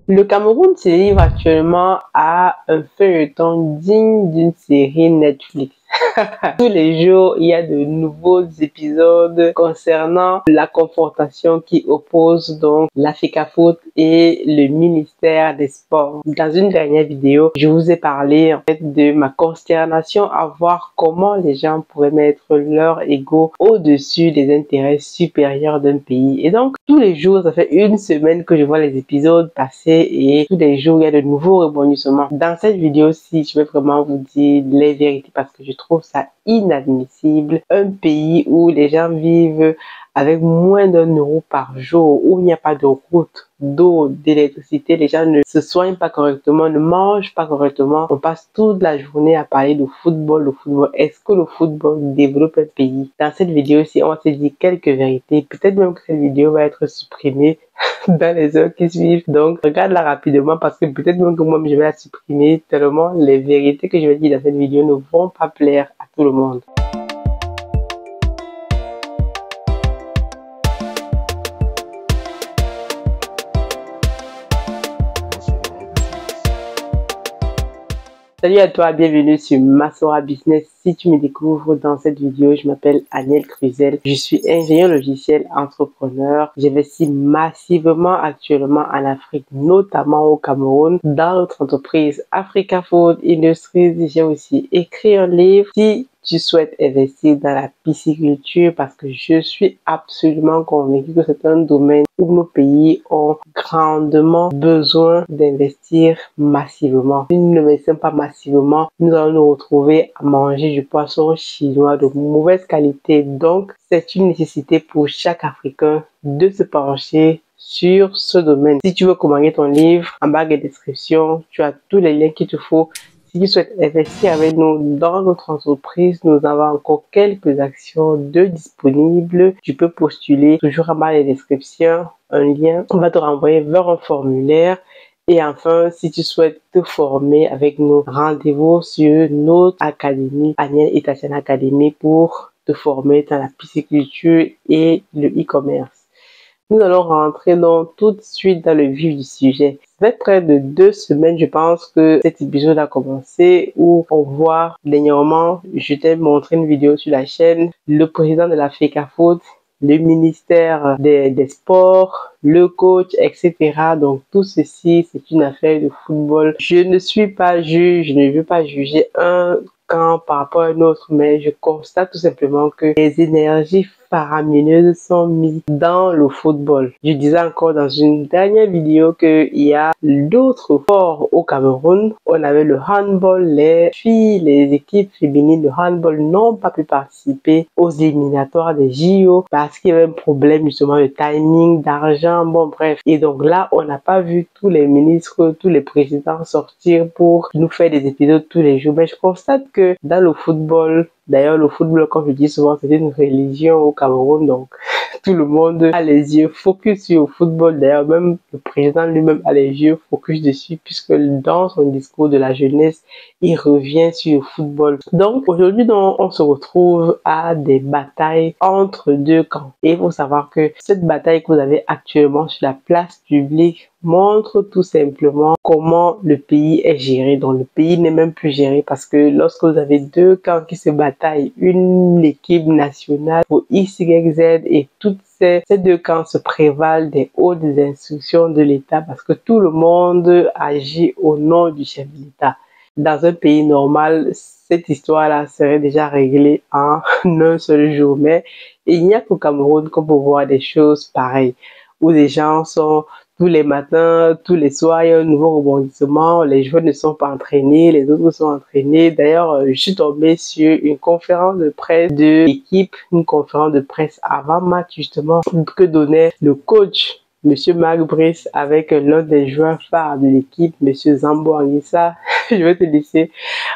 Le Cameroun se livre actuellement à un feuilleton digne d'une série Netflix. Tous les jours, il y a de nouveaux épisodes concernant la confrontation qui oppose donc l'Africafoot et le ministère des Sports. Dans une dernière vidéo, je vous ai parlé en fait de ma consternation à voir comment les gens pourraient mettre leur ego au-dessus des intérêts supérieurs d'un pays. Et donc, tous les jours, ça fait une semaine que je vois les épisodes passer et tous les jours, il y a de nouveaux rebondissements. Dans cette vidéo-ci, je vais vraiment vous dire les vérités parce que je trouve ça inadmissible. Un pays où les gens vivent avec moins d'1 € par jour, où il n'y a pas de route, d'eau, d'électricité, les gens ne se soignent pas correctement, ne mangent pas correctement. On passe toute la journée à parler de football, le football. Est-ce que le football développe un pays? Dans cette vidéo-ci, on va se dire quelques vérités. Peut-être même que cette vidéo va être supprimée dans les heures qui suivent. Donc, regarde-la rapidement parce que peut-être même que moi, je vais la supprimer tellement les vérités que je vais dire dans cette vidéo ne vont pas plaire à tout le monde. Salut à toi, bienvenue sur Masora Business. Si tu me découvres dans cette vidéo, je m'appelle Aniel Cruzel. Je suis ingénieur logiciel entrepreneur. J'investis massivement actuellement en Afrique, notamment au Cameroun, dans notre entreprise Africafoot Industries. J'ai aussi écrit un livre. Si tu souhaites investir dans la pisciculture, parce que je suis absolument convaincu que c'est un domaine où nos pays ont grandement besoin d'investir massivement. Si nous n'investissons pas massivement, nous allons nous retrouver à manger du poisson chinois de mauvaise qualité. Donc, c'est une nécessité pour chaque Africain de se pencher sur ce domaine. Si tu veux commander ton livre, en barre de description, tu as tous les liens qu'il te faut. Si tu souhaites investir avec nous dans notre entreprise, nous avons encore quelques actions de disponibles. Tu peux postuler toujours en bas de la description, un lien. On va te renvoyer vers un formulaire. Et enfin, si tu souhaites te former avec nous, rendez-vous sur notre académie, Aniel Itachen Academy, pour te former dans la pisciculture et le e-commerce. Nous allons rentrer donc tout de suite dans le vif du sujet. Ça fait près de 2 semaines, je pense, que cet épisode a commencé où on voit dernièrement, je t'ai montré une vidéo sur la chaîne, le président de l'Africafoot, le ministère des Sports, le coach, etc. Donc tout ceci, c'est une affaire de football. Je ne suis pas juge, je ne veux pas juger un camp par rapport à un autre, mais je constate tout simplement que les énergies faramineuses sont mises dans le football. Je disais encore dans une dernière vidéo qu'il y a d'autres sports au Cameroun. On avait le handball, les filles, les équipes féminines de handball n'ont pas pu participer aux éliminatoires des JO parce qu'il y avait un problème justement de timing, d'argent, bon bref. Et donc là, on n'a pas vu tous les ministres, tous les présidents sortir pour nous faire des épisodes tous les jours. Mais je constate que dans le football, d'ailleurs, le football, comme je dis souvent, c'est une religion au Cameroun, donc tout le monde a les yeux focus sur le football. D'ailleurs, même le président lui-même a les yeux focus dessus, puisque dans son discours de la jeunesse, il revient sur le football. Donc, aujourd'hui, on se retrouve à des batailles entre deux camps. Et il faut savoir que cette bataille que vous avez actuellement sur la place publique montre tout simplement comment le pays est géré. Donc, le pays n'est même plus géré parce que lorsque vous avez deux camps qui se bataillent, une équipe nationale pour X, Y, Z et toutes ces deux camps se prévalent des hautes instructions de l'État parce que tout le monde agit au nom du chef de l'État. Dans un pays normal, cette histoire-là serait déjà réglée en un seul jour. Mais il n'y a qu'au Cameroun qu'on peut voir des choses pareilles, où les gens sont tous les matins, tous les soirs, il y a un nouveau rebondissement, les joueurs ne sont pas entraînés, les autres sont entraînés. D'ailleurs, je suis tombée sur une conférence de presse de l'équipe, une conférence de presse avant match justement, que donnait le coach Monsieur Marc Brice avec l'un des joueurs phares de l'équipe, Monsieur Zambo Anguissa. Je vais te laisser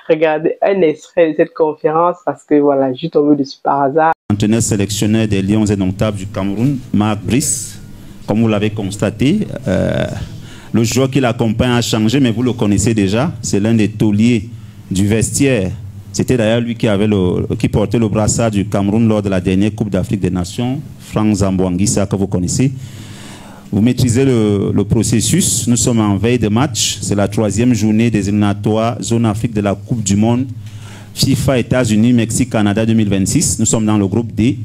regarder un extrait de cette conférence parce que voilà, je suis tombée dessus par hasard. Entraîneur sélectionneur des Lions indomptables du Cameroun, Marc Brice, comme vous l'avez constaté, le joueur qui l'accompagne a changé, mais vous le connaissez déjà, c'est l'un des tauliers du vestiaire. C'était d'ailleurs lui qui portait le brassard du Cameroun lors de la dernière Coupe d'Afrique des Nations, Franck Zambo Anguissa, que vous connaissez. Vous maîtrisez le processus. Nous sommes en veille de match. C'est la 3e journée des éliminatoires Zone Afrique de la Coupe du Monde FIFA États-Unis, Mexique, Canada 2026. Nous sommes dans le groupe D.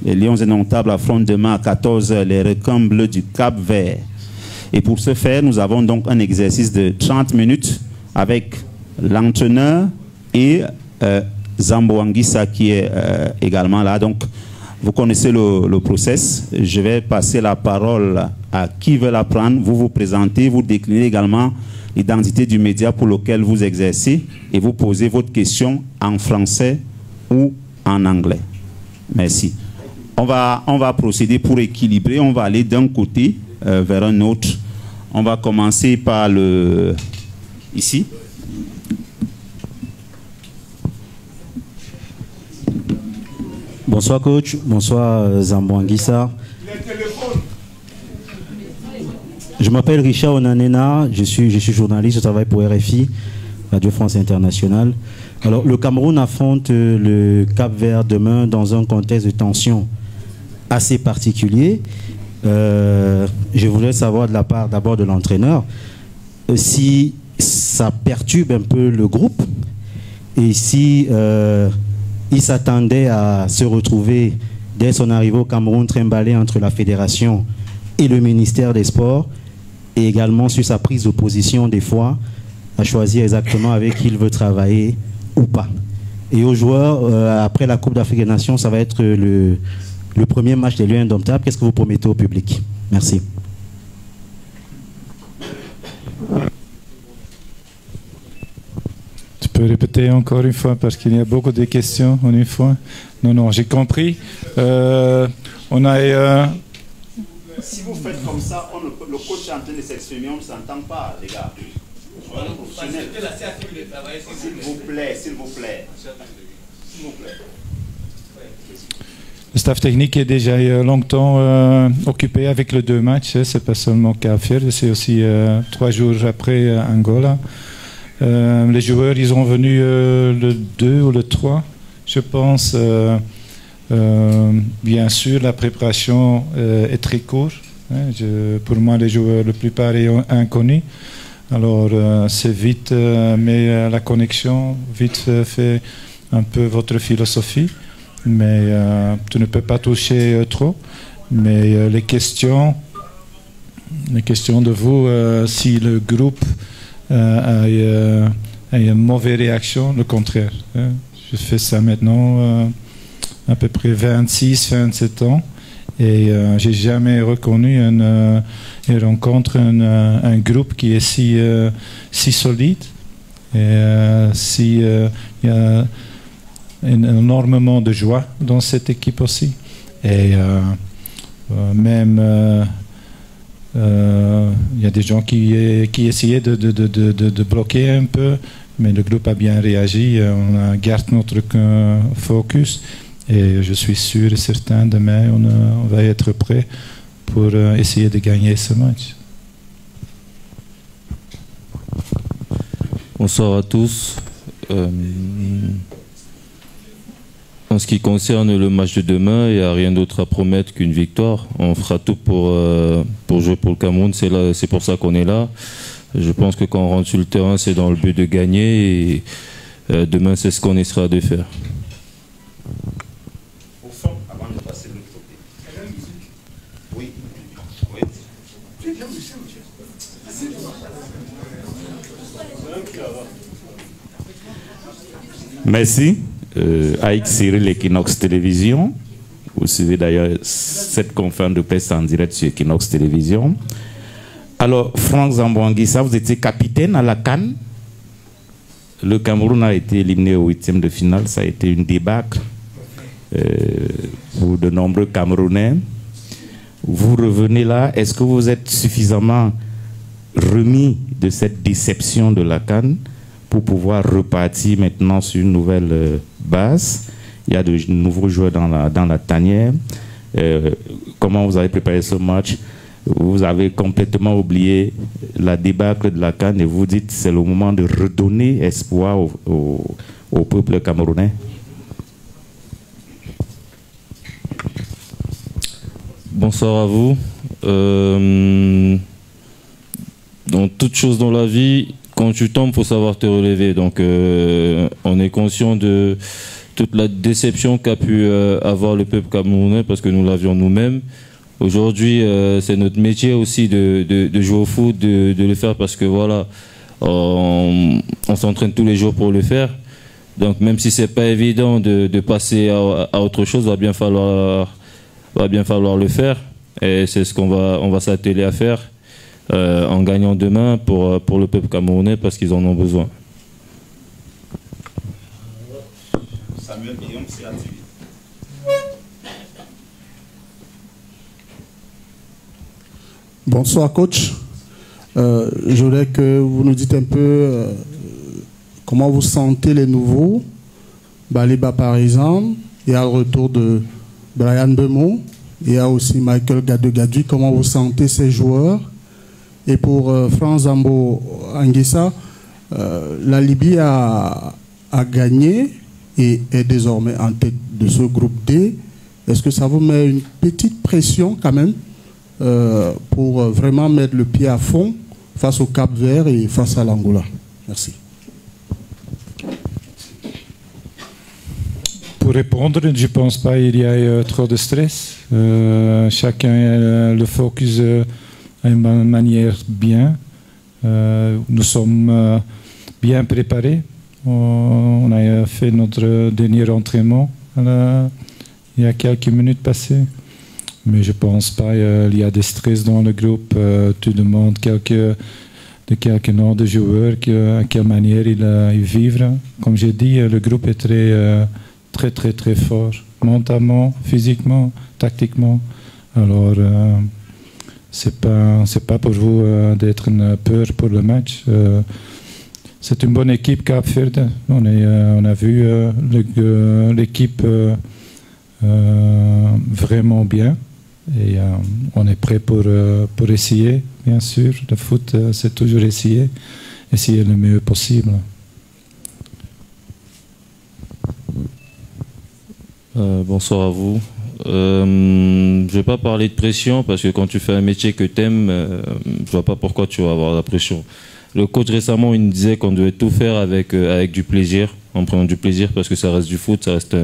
Les Lions Indomptables affrontent demain à 14 h les Requins Bleus du Cap-Vert. Et pour ce faire, nous avons donc un exercice de 30 minutes avec l'entraîneur et Zambo Anguissa qui est également là. Donc, vous connaissez le process. Je vais passer la parole à qui veut la prendre. Vous vous présentez, vous déclinez également l'identité du média pour lequel vous exercez et vous posez votre question en français ou en anglais. Merci. On va procéder pour équilibrer. On va aller d'un côté vers un autre. On va commencer par ici. Bonsoir coach, bonsoir Zambo Anguissa. Je m'appelle Richard Onanena, je suis journaliste, je travaille pour RFI, Radio France Internationale. Alors le Cameroun affronte le Cap-Vert demain dans un contexte de tension assez particulier. Je voudrais savoir de la part d'abord de l'entraîneur si ça perturbe un peu le groupe et si il s'attendait à se retrouver dès son arrivée au Cameroun trimballé entre la fédération et le ministère des Sports et également sur sa prise de position des fois à choisir exactement avec qui il veut travailler ou pas. Et aux joueurs, après la Coupe d'Afrique des Nations, ça va être le premier match des Lions Indomptables. Qu'est-ce que vous promettez au public? Merci. Tu peux répéter encore une fois parce qu'il y a beaucoup de questions en une fois. Non, j'ai compris. On a... Si vous faites comme ça, le coach est en train de s'exprimer, on ne s'entend pas, les gars. S'il vous plaît, s'il vous plaît. S'il vous plaît. Le staff technique est déjà longtemps occupé avec les 2 matchs. C'est pas seulement Cap-Vert, c'est aussi 3 jours après Angola. Les joueurs, ils ont venu le 2 ou le 3, je pense. Bien sûr, la préparation est très courte. Pour moi, les joueurs, la plupart sont inconnus. Alors, c'est vite, mais la connexion, vite fait un peu votre philosophie. Mais tu ne peux pas toucher trop. Mais les questions de vous, si le groupe a une mauvaise réaction, le contraire. Je fais ça maintenant à peu près 26-27 ans et j'ai jamais reconnu une rencontre, un groupe qui est si solide et il y a énormément de joie dans cette équipe aussi. Et même il y a des gens qui essayaient de bloquer un peu, mais le groupe a bien réagi. On garde notre focus et je suis sûr et certain demain on va être prêt pour essayer de gagner ce match. Bonsoir à tous. En ce qui concerne le match de demain, il n'y a rien d'autre à promettre qu'une victoire. On fera tout pour jouer pour le Cameroun. C'est pour ça qu'on est là. Je pense que quand on rentre sur le terrain, c'est dans le but de gagner. Et demain, c'est ce qu'on essaiera de faire. Au fond, avant de passer de l'autre côté. Oui. Merci. Aïk Cyril, Equinox Télévision. Vous suivez d'ailleurs cette conférence de presse en direct sur Equinox Télévision. Alors, Franck Zambo Anguissa, vous étiez capitaine à la CAN. Le Cameroun a été éliminé au 8e de finale. Ça a été une débâcle pour de nombreux Camerounais. Vous revenez là. Est-ce que vous êtes suffisamment remis de cette déception de la CAN pour pouvoir repartir maintenant sur une nouvelle base? Il y a de nouveaux joueurs dans la tanière. Comment vous avez préparé ce match? Vous avez complètement oublié la débâcle de la CAN et vous dites que c'est le moment de redonner espoir au peuple camerounais. Bonsoir à vous. Dans toute chose dans la vie, quand tu tombes, il faut savoir te relever. Donc, on est conscient de toute la déception qu'a pu avoir le peuple camerounais parce que nous l'avions nous-mêmes. Aujourd'hui, c'est notre métier aussi de jouer au foot, de le faire parce que voilà, on s'entraîne tous les jours pour le faire. Donc, même si c'est pas évident de passer à autre chose, va bien falloir le faire. Et c'est ce on va s'atteler à faire en gagnant demain pour le peuple camerounais parce qu'ils en ont besoin. Samuel Guillaume, CATV. Bonsoir coach. Je voudrais que vous nous dites un peu comment vous sentez les nouveaux. Baliba par exemple, il y a le retour de Brian Bemo, il y a aussi Michael Gadou-Gadui. Comment vous sentez ces joueurs? Et pour Franz Zambo Anguissa, la Libye a gagné et est désormais en tête de ce groupe D. Est-ce que ça vous met une petite pression quand même pour vraiment mettre le pied à fond face au Cap-Vert et face à l'Angola? Merci. Pour répondre, je ne pense pas qu'il y ait trop de stress. Chacun a le focus d'une manière bien. Nous sommes bien préparés. On a fait notre dernier entraînement il y a quelques minutes passées. Mais je ne pense pas qu'il y a de stress dans le groupe. Tout le monde quelques noms de joueurs, à quelle manière ils vivent. Comme j'ai dit, le groupe est très fort, mentalement, physiquement, tactiquement. Alors, c'est pas pour vous d'être une peur pour le match. C'est une bonne équipe Cap-Vert. On a vu l'équipe vraiment bien. Et on est prêt pour essayer, bien sûr. Le foot, c'est toujours essayer le mieux possible. Bonsoir à vous. Je ne vais pas parler de pression parce que quand tu fais un métier que tu aimes, je ne vois pas pourquoi tu vas avoir la pression. Le coach récemment, il me disait qu'on devait tout faire avec du plaisir, en prenant du plaisir parce que ça reste du foot, ça reste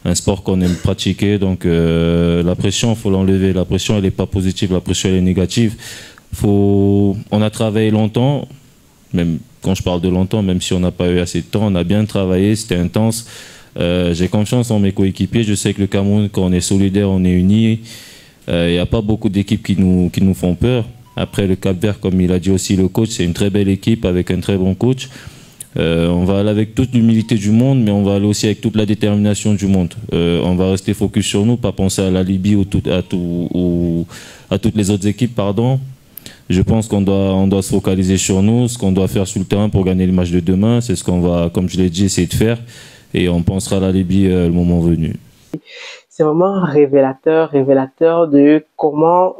un sport qu'on aime pratiquer. Donc la pression, il faut l'enlever. La pression, elle n'est pas positive, la pression, elle est négative. On a travaillé longtemps, même quand je parle de longtemps, même si on n'a pas eu assez de temps, on a bien travaillé, c'était intense. J'ai confiance en mes coéquipiers. Je sais que le Cameroun, quand on est solidaire, on est unis. Il n'y a pas beaucoup d'équipes qui nous font peur. Après, le Cap-Vert, comme il a dit aussi le coach, c'est une très belle équipe avec un très bon coach. On va aller avec toute l'humilité du monde, mais on va aller aussi avec toute la détermination du monde. On va rester focus sur nous, pas penser à la Libye ou à toutes les autres équipes, pardon. Je pense qu'on doit se focaliser sur nous, ce qu'on doit faire sur le terrain pour gagner le match de demain. C'est ce qu'on va, comme je l'ai dit, essayer de faire. Et on pensera à la Libye le moment venu. C'est vraiment révélateur de comment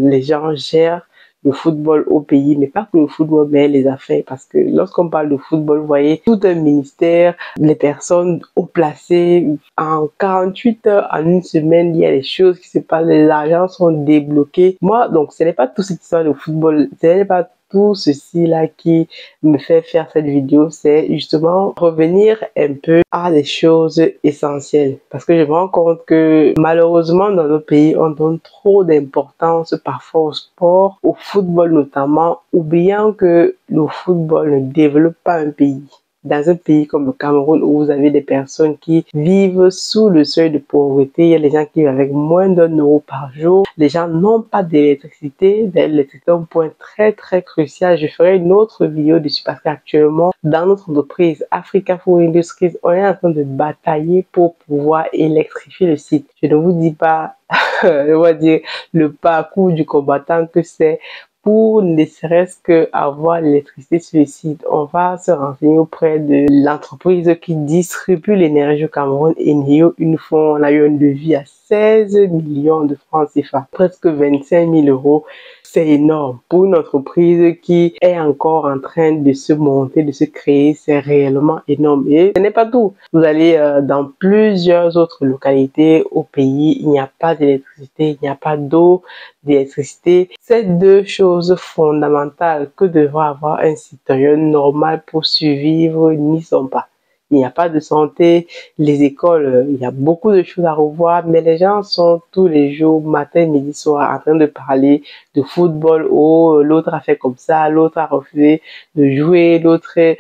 les gens gèrent le football au pays, mais pas que le football, mais les affaires. Parce que lorsqu'on parle de football, vous voyez, tout un ministère, les personnes haut placées, en 48 heures, en une semaine, il y a des choses qui se passent, les agents sont débloqués. Moi, donc, ce n'est pas tout cette histoire de football, ce n'est pas tout ceci là qui me fait faire cette vidéo, c'est justement revenir un peu à des choses essentielles, parce que je me rends compte que malheureusement dans nos pays on donne trop d'importance parfois au sport, au football notamment, oubliant que le football ne développe pas un pays. Dans un pays comme le Cameroun où vous avez des personnes qui vivent sous le seuil de pauvreté, il y a des gens qui vivent avec moins d'1 € par jour, les gens n'ont pas d'électricité. L'électricité est un point très crucial. Je ferai une autre vidéo dessus parce qu'actuellement dans notre entreprise Africa Food Industries, on est en train de batailler pour pouvoir électrifier le site. Je ne vous dis pas on va dire le parcours du combattant que c'est pour ne serait-ce qu'avoir l'électricité sur le site. On va se renseigner auprès de l'entreprise qui distribue l'énergie au Cameroun, Eneo. Une fois, on a eu un devis à 16 millions de francs CFA, presque 25 000 €. C'est énorme. Pour une entreprise qui est encore en train de se monter, de se créer, c'est réellement énorme. Et ce n'est pas tout. Vous allez dans plusieurs autres localités au pays, il n'y a pas d'électricité, il n'y a pas d'eau. d'électricité. Ces deux choses fondamentales que devrait avoir un citoyen normal pour survivre n'y sont pas. Il n'y a pas de santé, les écoles, il y a beaucoup de choses à revoir, mais les gens sont tous les jours, matin, midi, soir, en train de parler de football. Oh, l'autre a fait comme ça, l'autre a refusé de jouer, l'autre est...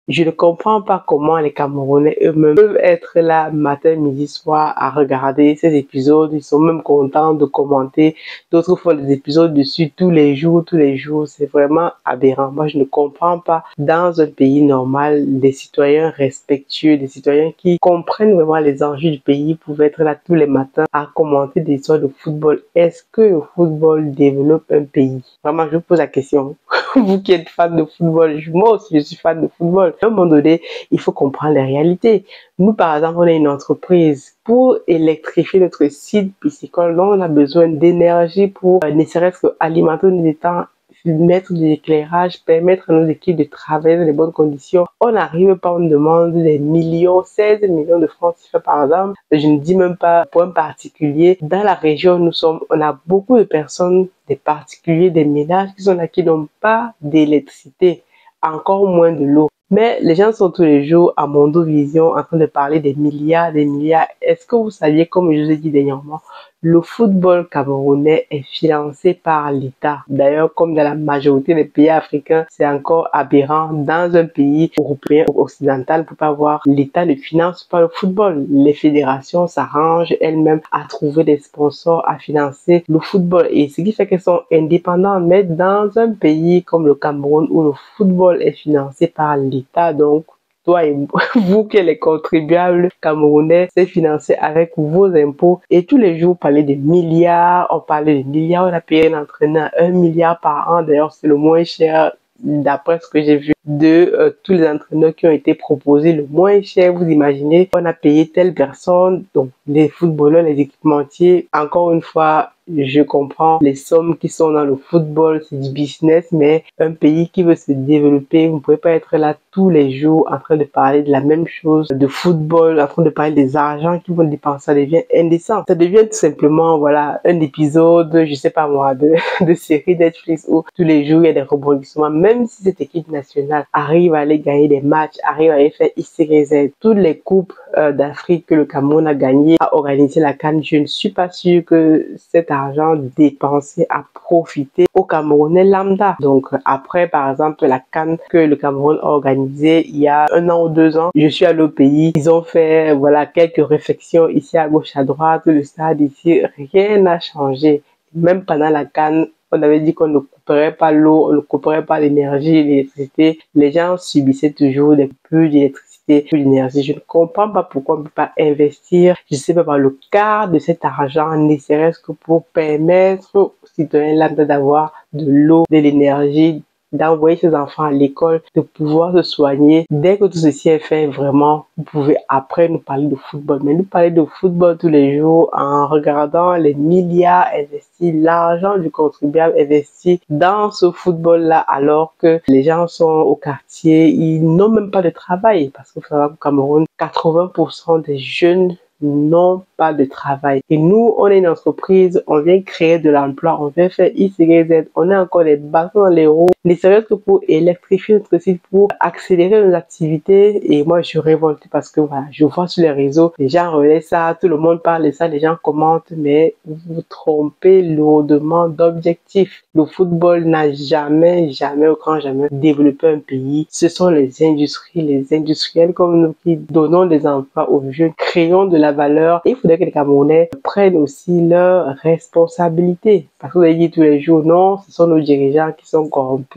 Je ne comprends pas comment les Camerounais eux-mêmes peuvent être là matin, midi, soir à regarder ces épisodes. Ils sont même contents de commenter. D'autres font des épisodes dessus tous les jours, tous les jours. C'est vraiment aberrant. Moi, je ne comprends pas. Dans un pays normal, des citoyens respectueux, des citoyens qui comprennent vraiment les enjeux du pays pouvaient être là tous les matins à commenter des histoires de football. Est-ce que le football développe un pays? Vraiment, je vous pose la question. Vous qui êtes fan de football, moi aussi je suis fan de football. À un moment donné, il faut comprendre les réalités. Nous, par exemple, on est une entreprise. Pour électrifier notre site piscicole, on a besoin d'énergie pour ne serait-ce qu'alimenter nos étangs, mettre de l'éclairage, permettre à nos équipes de travailler dans les bonnes conditions. On n'arrive pas, on demande des millions, 16 millions de francs CFA par exemple. Je ne dis même pas pour un particulier. Dans la région où nous sommes, on a beaucoup de personnes, des particuliers, des ménages qui sont là, qui n'ont pas d'électricité, encore moins de l'eau. Mais les gens sont tous les jours à Mondovision en train de parler des milliards, des milliards. Est-ce que vous saviez, comme je vous ai dit dernièrement, le football camerounais est financé par l'État. D'ailleurs, comme dans la majorité des pays africains, c'est encore aberrant. Dans un pays européen ou occidental, on ne peut pas voir l'État ne finance pas le football. Les fédérations s'arrangent elles-mêmes à trouver des sponsors, à financer le football. Et ce qui fait qu'elles sont indépendantes. Mais dans un pays comme le Cameroun, où le football est financé par l'État, donc toi et vous qui êtes les contribuables camerounais, c'est financé avec vos impôts. Et tous les jours, on parlait de milliards, on parlait de milliards, on a payé un entraîneur 1 milliard par an. D'ailleurs, c'est le moins cher d'après ce que j'ai vu de tous les entraîneurs qui ont été proposés, le moins cher. Vous imaginez, on a payé telle personne, donc les footballeurs, les équipementiers. Encore une fois, je comprends les sommes qui sont dans le football, c'est du business, mais un pays qui veut se développer, vous ne pouvez pas être là tous les jours en train de parler de la même chose, de football, en train de parler des argents qu'ils vont dépenser. Ça devient indécent. Ça devient tout simplement, voilà, un épisode, je sais pas moi, de série Netflix où tous les jours il y a des rebondissements. Même si cette équipe nationale arrive à aller gagner des matchs, arrive à aller faire XYZ, toutes les coupes d'Afrique que le Cameroun a gagné, a organisé la CAN, je ne suis pas sûr que cet argent dépensé a profité au Camerounais lambda. Donc après, par exemple, la CAN que le Cameroun a organisée il y a 1 an ou 2 ans, je suis allé au pays, ils ont fait voilà quelques réflexions ici à gauche à droite, le stade ici, rien n'a changé. Même pendant la CAN, on avait dit qu'on ne couperait pas l'eau, on ne couperait pas l'énergie, l'électricité. Les gens subissaient toujours des peu d'électricité, peu d'énergie. Je ne comprends pas pourquoi on ne peut pas investir, je sais pas, le quart de cet argent, ne serait-ce que pour permettre aux citoyens lambda d'avoir de l'eau, de l'énergie, d'envoyer ses enfants à l'école, de pouvoir se soigner. Dès que tout ceci est fait, vraiment, vous pouvez après nous parler de football. Mais nous parler de football tous les jours en regardant les milliards investis, l'argent du contribuable investi dans ce football-là, alors que les gens sont au quartier, ils n'ont même pas de travail. Parce qu'il faut savoir qu'au Cameroun, 80% des jeunes n'ont pas de travail. Et nous, on est une entreprise, on vient créer de l'emploi, on vient faire XYZ, on a encore des bâtons dans les roues, ne serait-ce que pour électrifier notre site, pour accélérer nos activités. Et moi, je suis révoltée parce que voilà, je vois sur les réseaux, les gens relaient ça, tout le monde parle de ça, les gens commentent, mais vous vous trompez lourdement d'objectif. Le football n'a jamais, au grand jamais développé un pays. Ce sont les industries, les industriels comme nous qui donnons des emplois aux jeunes, créons de la valeur. Et il faudrait que les Camerounais prennent aussi leurs responsabilités. Parce que vous avez dit tous les jours, non, ce sont nos dirigeants qui sont corrompus,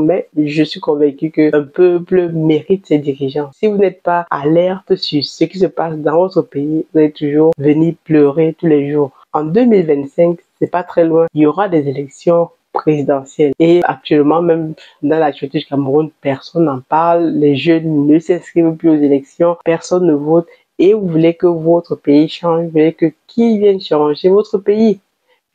mais je suis convaincu qu'un peuple mérite ses dirigeants. Si vous n'êtes pas alerte sur ce qui se passe dans votre pays, vous allez toujours venir pleurer tous les jours. En 2025, c'est pas très loin, il y aura des élections présidentielle. Et actuellement, même dans l'actualité du Cameroun, personne n'en parle. Les jeunes ne s'inscrivent plus aux élections, personne ne vote. Et vous voulez que votre pays change, vous voulez que qui vienne changer votre pays.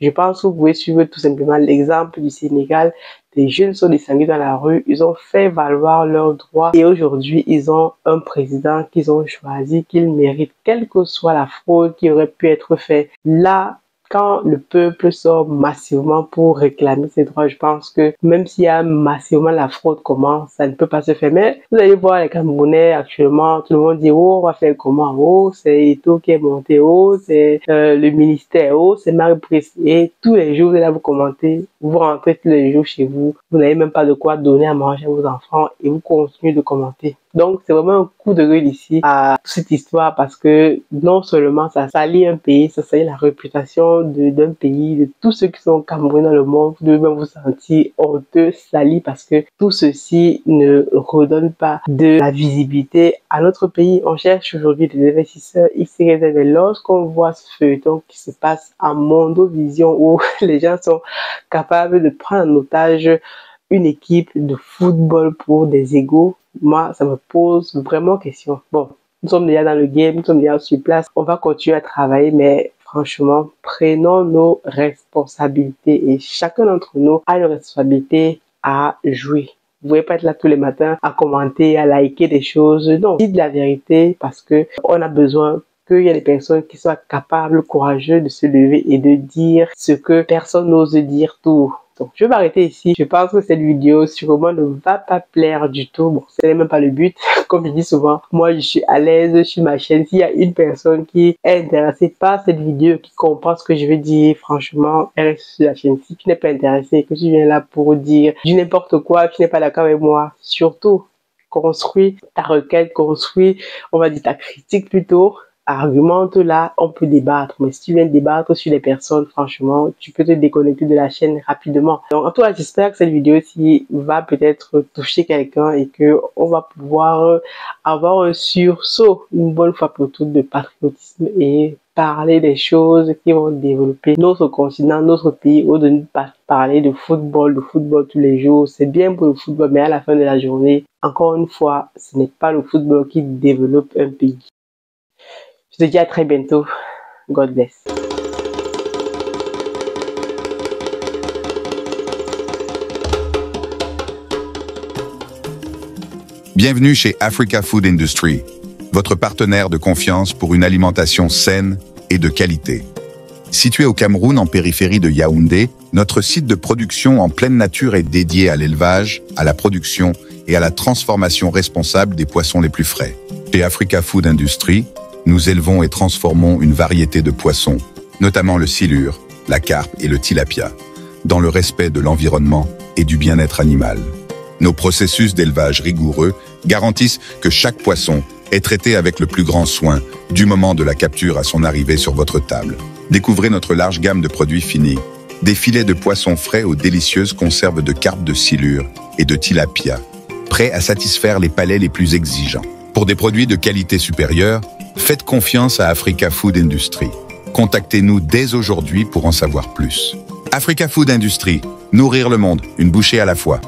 Je pense que vous pouvez suivre tout simplement l'exemple du Sénégal. Les jeunes sont descendus dans la rue, ils ont fait valoir leurs droits et aujourd'hui, ils ont un président qu'ils ont choisi, qu'ils méritent, quelle que soit la fraude qui aurait pu être faite. Là, quand le peuple sort massivement pour réclamer ses droits, je pense que même s'il y a massivement la fraude, comment ça ne peut pas se faire. Mais vous allez voir les Camerounais actuellement, tout le monde dit oh, on va faire comment, oh, c'est Ito qui est monté, oh, c'est le ministère, oh, c'est Marie-Brice. Et tous les jours, vous allez vous commenter, vous rentrez tous les jours chez vous, vous n'avez même pas de quoi donner à manger à vos enfants et vous continuez de commenter. Donc, c'est vraiment un coup de gueule ici à toute cette histoire parce que non seulement ça salit un pays, ça salit la réputation d'un pays, de tous ceux qui sont Camerounais dans le monde, vous devez même vous sentir honteux, sali parce que tout ceci ne redonne pas de la visibilité à notre pays. On cherche aujourd'hui des investisseurs X, Y, Z. Et lorsqu'on voit ce feuilleton qui se passe à Mondovision où les gens sont capables de prendre en otage une équipe de football pour des égos, moi, ça me pose vraiment question. Bon, nous sommes déjà dans le game, nous sommes déjà sur place, on va continuer à travailler, mais franchement, prenons nos responsabilités et chacun d'entre nous a une responsabilité à jouer. Vous ne pouvez pas être là tous les matins à commenter, à liker des choses. Non, dites la vérité parce que on a besoin qu'il y ait des personnes qui soient capables, courageuses de se lever et de dire ce que personne n'ose dire tout. Donc, je vais m'arrêter ici. Je pense que cette vidéo, sûrement, ne va pas plaire du tout. Bon, ce n'est même pas le but. Comme je dis souvent, moi, je suis à l'aise sur ma chaîne. S'il y a une personne qui est intéressée par cette vidéo, qui comprend ce que je veux dire, franchement, elle reste sur la chaîne. Si tu n'es pas intéressé, que tu viens là pour dire du n'importe quoi, tu n'es pas d'accord avec moi, surtout, construis ta requête, construis, on va dire, ta critique plutôt. Argumente là, on peut débattre. Mais si tu viens débattre sur les personnes, franchement, tu peux te déconnecter de la chaîne rapidement. Donc, en tout cas, j'espère que cette vidéo-ci va peut-être toucher quelqu'un et que on va pouvoir avoir un sursaut une bonne fois pour toutes de patriotisme et parler des choses qui vont développer notre continent, notre pays, au de ne pas parler de football tous les jours. C'est bien pour le football, mais à la fin de la journée, encore une fois, ce n'est pas le football qui développe un pays. Je te dis à très bientôt. God bless. Bienvenue chez Africa Food Industry, votre partenaire de confiance pour une alimentation saine et de qualité. Situé au Cameroun en périphérie de Yaoundé, notre site de production en pleine nature est dédié à l'élevage, à la production et à la transformation responsable des poissons les plus frais. Chez Africa Food Industry, nous élevons et transformons une variété de poissons, notamment le silure, la carpe et le tilapia, dans le respect de l'environnement et du bien-être animal. Nos processus d'élevage rigoureux garantissent que chaque poisson est traité avec le plus grand soin du moment de la capture à son arrivée sur votre table. Découvrez notre large gamme de produits finis, des filets de poissons frais aux délicieuses conserves de carpe de silure et de tilapia, prêts à satisfaire les palais les plus exigeants. Pour des produits de qualité supérieure, faites confiance à Africa Food Industry. Contactez-nous dès aujourd'hui pour en savoir plus. Africa Food Industry, nourrir le monde, une bouchée à la fois.